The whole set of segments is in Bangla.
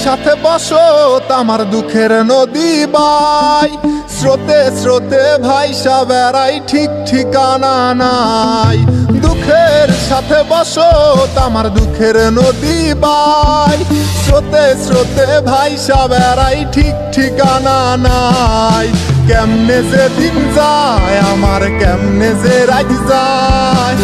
সাথে বসত আমার দুঃখের নদী বাই, স্রোতে স্রোতে ভাইসা বেড়াই ঠিক ঠিকানা নাই। দুঃখের সাথে বসত আমার দুঃখের নদী বাই, স্রোতে স্রোতে ভাইসা বেড়াই ঠিক ঠিকানা নাই। কেমনে যে দিন যায় আমার, কেমনে যে রাত যায়,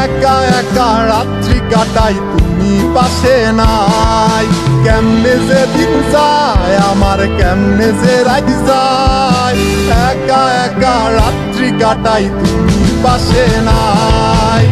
একা একা রাত্রি কাটাই তুমি পাশে নাই। কেমনে যে দিন যায় আমার, কেমনে যে রাত যায়, একা একা রাত্রি কাটাই তুমি পাশে নাই।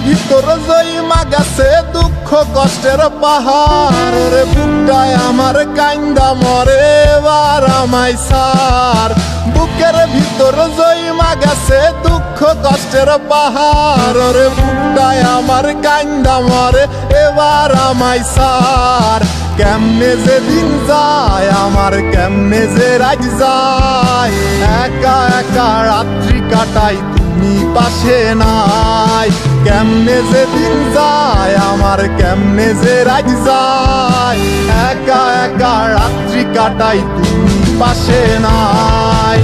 ভিতর জইমা গেছে দুঃখ কষ্টের পাহাড়, রে বুকটায় আমার কান্দা মরে এবার আমায় সার। বুকের ভিতর জইমা গেছে দুঃখ কষ্টের পাহাড়, রে বুকটায় আমার কান্দা মরে এবার আমায় সার। কেমনে যে দিন যায় আমার, কেমনে যে রাত যায়, একা একা রাত্রি কাটাই তুমি পাশে নাই। কেমনে যে দিন যায় আমার, কেমনে যে রাত যায়, একা একা রাত্রি কাটাই তুমি পাশে নাই।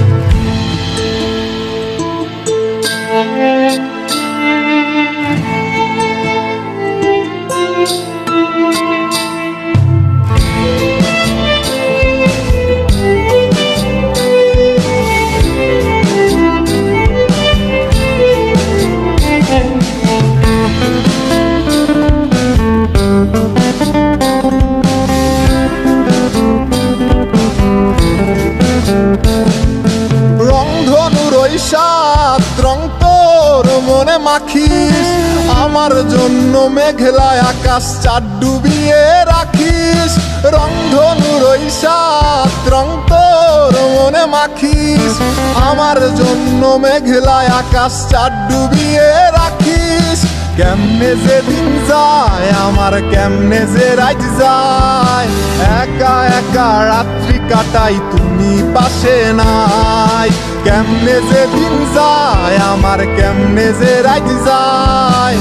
রং তোর মনে মাখিস, আমার জন্য মেঘলায় আকাশ চাঁদ ডুবিয়ে রাখিস। রংধনুর ওই সাত রং তোর মনে মাখিস, আমার জন্য মেঘলায় আকাশ চাঁদ ডুবিয়ে রাখিস। কেমনে যে দিন যায় আমার, কেমনে যে রাত যায়, একা একা রাত্রি কাটাই তুমি পাশে নাই। কেমনে যে দিন যায় আমার, কেমনে যে রাত যায়,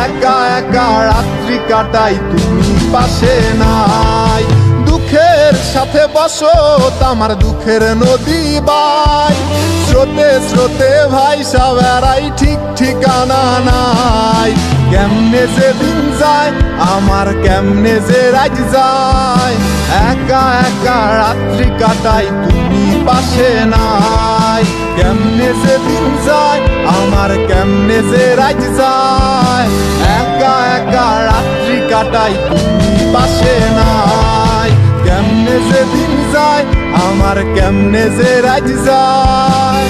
একা একা রাত্রি কাটাই তুমি পাশে নাই। দুঃখের সাথে বসত আমার দুঃখের নদী বাই, স্রোতে স্রোতে ভাইসা বেড়াই ঠিক ঠিকানা নাই। কেমনে যে দিন যায় আমার, কেমনে যে রাত যায়, একা একা রাত্রি কাটাই তুমি পাশে নাই। কেমনে যে দিন যায় আমার, কেমনে যে রাত যায়, একা একা রাত্রি কাটাই তুমি পাশে নাই। কেমনে যে দিন যায় আমার, কেমনে যে রাত যায়।